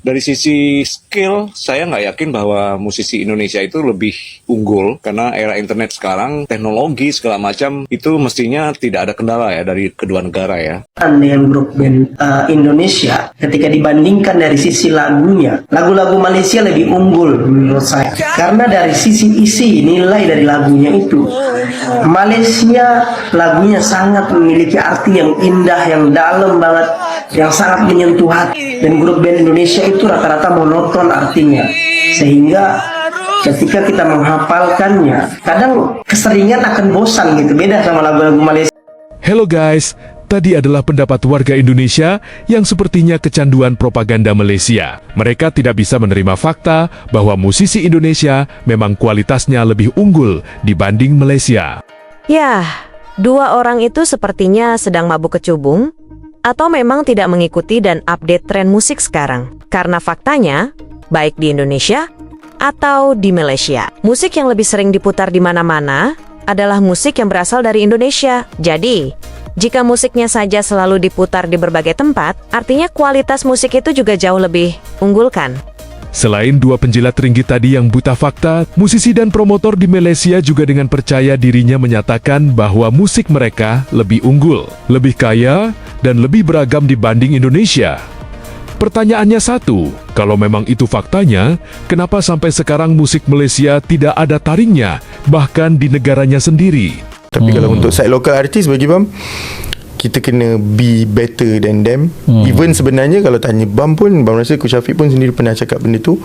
Dari sisi skill, saya nggak yakin bahwa musisi Indonesia itu lebih unggul, karena era internet sekarang, teknologi segala macam itu mestinya tidak ada kendala ya dari kedua negara ya. Dengan grup band Indonesia, ketika dibandingkan dari sisi lagunya, lagu-lagu Malaysia lebih unggul menurut saya. Karena dari sisi isi nilai dari lagunya itu, Malaysia lagunya sangat memiliki arti yang indah, yang dalam banget, yang sangat menyentuh hati. Dan grup band Indonesia itu rata-rata monoton artinya, sehingga ketika kita menghafalkannya, kadang keseringan akan bosan gitu, beda sama lagu-lagu Malaysia. Hello guys, tadi adalah pendapat warga Indonesia yang sepertinya kecanduan propaganda Malaysia. Mereka tidak bisa menerima fakta bahwa musisi Indonesia memang kualitasnya lebih unggul dibanding Malaysia. Yah, dua orang itu sepertinya sedang mabuk kecubung, atau memang tidak mengikuti dan update tren musik sekarang. Karena faktanya, baik di Indonesia atau di Malaysia, musik yang lebih sering diputar di mana-mana adalah musik yang berasal dari Indonesia. Jadi, jika musiknya saja selalu diputar di berbagai tempat, artinya kualitas musik itu juga jauh lebih unggul kan? Selain dua penjilat ringgit tadi yang buta fakta, musisi dan promotor di Malaysia juga dengan percaya dirinya menyatakan bahwa musik mereka lebih unggul, lebih kaya, dan lebih beragam dibanding Indonesia. Pertanyaannya satu, kalau memang itu faktanya, kenapa sampai sekarang musik Malaysia tidak ada taringnya, bahkan di negaranya sendiri? Tapi kalau untuk side local artis, bagi Bam, kita kena be better than them. Even sebenarnya kalau tanya Bam pun, Bam rasa Coach Syafiq pun sendiri pernah cakap benda tu,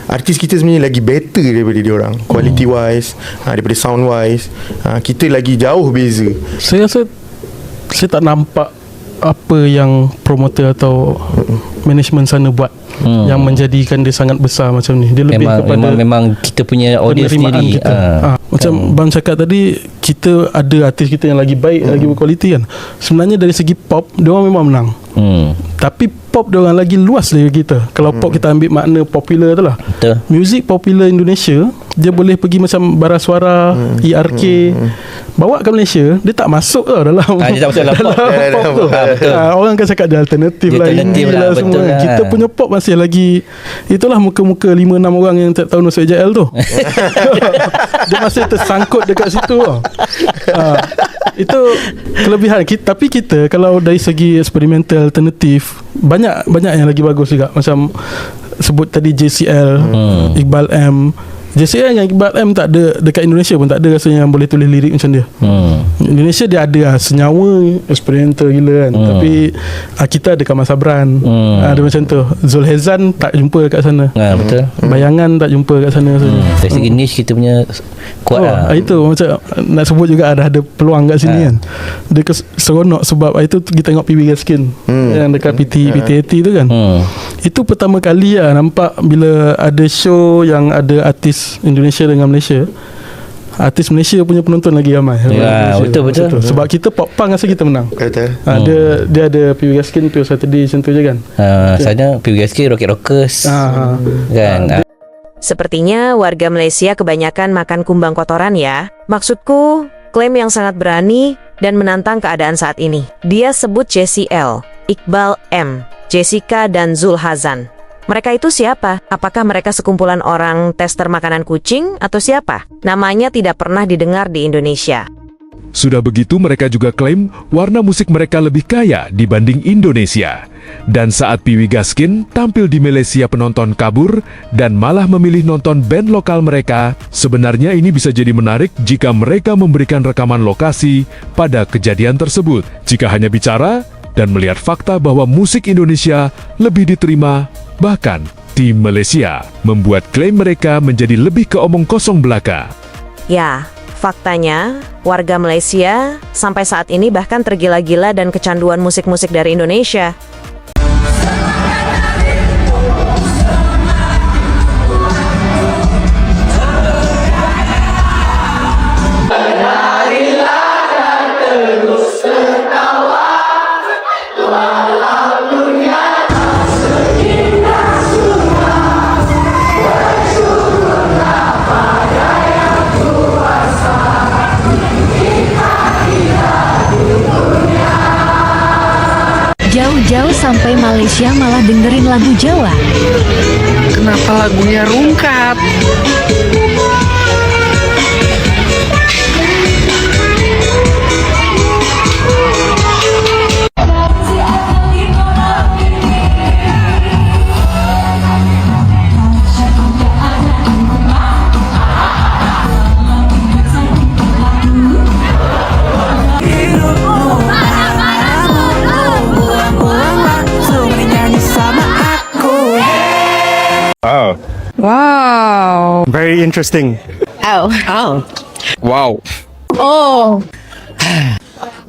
artis kita sebenarnya lagi better daripada dia orang, quality wise, daripada sound wise, kita lagi jauh beza. Saya rasa saya tak nampak apa yang promoter atau management sana buat yang menjadikan dia sangat besar macam ni. Dia lebih kepada memang kita punya audience sendiri. Macam Bang cakap tadi, kita ada artis kita yang lagi baik, lagi berkualiti kan. Sebenarnya dari segi pop, dia orang memang menang. Tapi pop dia orang lagi luas dari kita. Kalau pop kita ambil makna popular tu lah. Betul. Music popular Indonesia, dia boleh pergi macam bara suara, ERK, bawa ke Malaysia, dia tak masuk tau dalam Dia tak masuk dalam pop. pop tu. Betul. Orang akan cakap dia alternatif lah, indie lah betul semua. lah. Kita punya pop masih lagi, itulah muka-muka 5-6 orang yang tak tahu masuk JL tu. Dia masih tersangkut dekat situ tau. Itu kelebihan kita. Tapi kita kalau dari segi eksperimental alternatif, banyak yang lagi bagus juga. Macam sebut tadi JCL, Iqbal M. JCL dengan Iqbal M tak ada, dekat Indonesia pun tak ada rasanya yang boleh tulis lirik macam dia. Indonesia dia ada senyawa eksperimental gila kan. Tapi kita ada Kamal Sabran, ada macam tu. Zulhezan tak jumpa kat sana. Betul. Bayangan tak jumpa kat sana. Dari segi niche kita punya kuat lah. Itu macam nak sebut juga ada peluang kat sini kan. Dia seronok sebab itu kita tengok PB Gaskin yang dekat PT80 tu kan. Itu pertama kali lah nampak bila ada show yang ada artis Indonesia dengan Malaysia. Artis Malaysia punya penonton lagi ramai. Ya, betul. Sebab kita pop punk rasa kita menang. Dia ada PB Gaskin tu Saturday macam tu je kan. Sana PB Gaskin Rocket Rockers kan. Sepertinya warga Malaysia kebanyakan makan kumbang kotoran ya. Maksudku, klaim yang sangat berani dan menantang keadaan saat ini. Dia sebut JCL, Iqbal M, Jessica dan Zulhazan. Mereka itu siapa? Apakah mereka sekumpulan orang tester makanan kucing atau siapa? Namanya tidak pernah didengar di Indonesia. Sudah begitu mereka juga klaim warna musik mereka lebih kaya dibanding Indonesia. Dan saat Piwi Gaskin tampil di Malaysia, penonton kabur dan malah memilih nonton band lokal mereka. Sebenarnya ini bisa jadi menarik jika mereka memberikan rekaman lokasi pada kejadian tersebut. Jika hanya bicara dan melihat fakta bahwa musik Indonesia lebih diterima, bahkan di Malaysia, membuat klaim mereka menjadi lebih ke omong kosong belaka. Ya, faktanya warga Malaysia sampai saat ini bahkan tergila-gila dan kecanduan musik-musik dari Indonesia. Jauh-jauh sampai Indonesia malah dengerin lagu Jawa? Kenapa lagunya rungkat? Wow. Very interesting. Oh. Wow. Oh.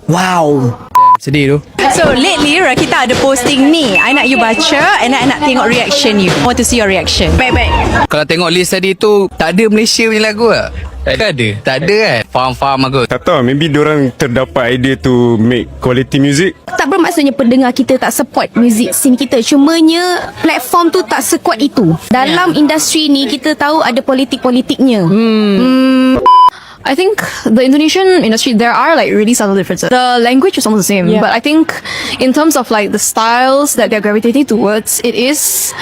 Wow. Sedih tu. So lately Rakita ada posting ni. I nak you baca and I nak tengok reaction you. I want to see your reaction. Baik. Kalau tengok list tadi tu, tak ada Malaysia punya lagu tak? Tak ada. Tak ada kan? Faham aku. Tak tahu, maybe diorang terdapat idea to make quality music. Tak bermaksudnya pendengar kita tak support music scene kita. Cumanya platform tu tak sekuat itu. Dalam industri ni kita tahu ada politik-politiknya. I think the Indonesian industry, there are like really subtle differences. The language is almost the same, but I think in terms of like the styles that they're gravitating towards, it is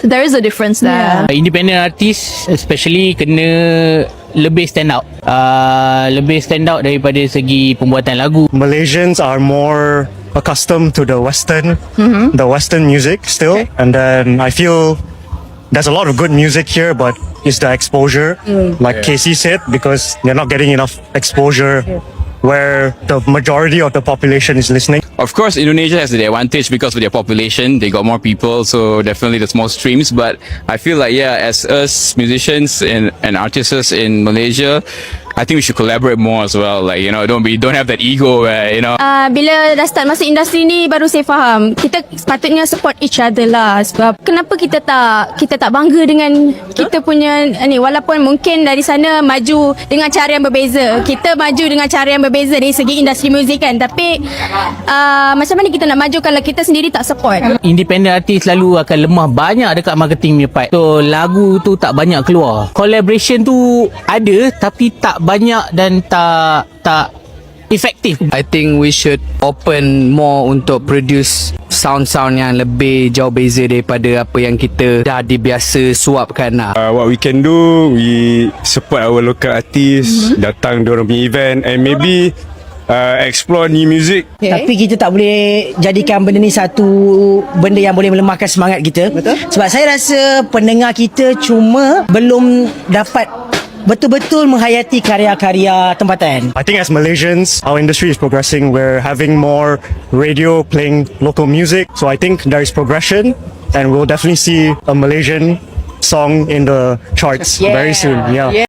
there is a difference there. Independent artist especially kena lebih stand out. Lebih stand out daripada segi pembuatan lagu. Malaysians are more accustomed to the Western music still, and then I feel there's a lot of good music here, but it's the exposure, like Casey said, because they're not getting enough exposure where the majority of the population is listening. Of course, Indonesia has the advantage because of their population. They got more people, so definitely there's more streams. But I feel like, as us musicians and artists in Malaysia, I think we should collaborate more as well. Like, don't have that ego where, Bila dah start masuk industri ni baru saya faham kita sepatutnya support each other lah. Sebab kenapa kita tak bangga dengan kita punya ni, walaupun mungkin dari sana maju dengan cara yang berbeza, kita maju dengan cara yang berbeza dari segi industri muzik kan, tapi macam mana kita nak maju kalau kita sendiri tak support? Independent artist selalu akan lemah banyak dekat marketing punya part. So lagu tu tak banyak keluar. Collaboration tu ada tapi tak banyak dan tak efektif. I think we should open more untuk produce sound-sound yang lebih jauh beza daripada apa yang kita dah dibiasa suapkan lah. What we can do, we support our local artists, datang diorang punya event, and maybe explore new music. Tapi kita tak boleh jadikan benda ni satu benda yang boleh melemahkan semangat kita. Betul. Sebab saya rasa pendengar kita cuma belum dapat betul-betul menghayati karya-karya tempatan. I think as Malaysians, our industry is progressing. We're having more radio playing local music. So I think there is progression, and we'll definitely see a Malaysian song in the charts very soon. Yeah.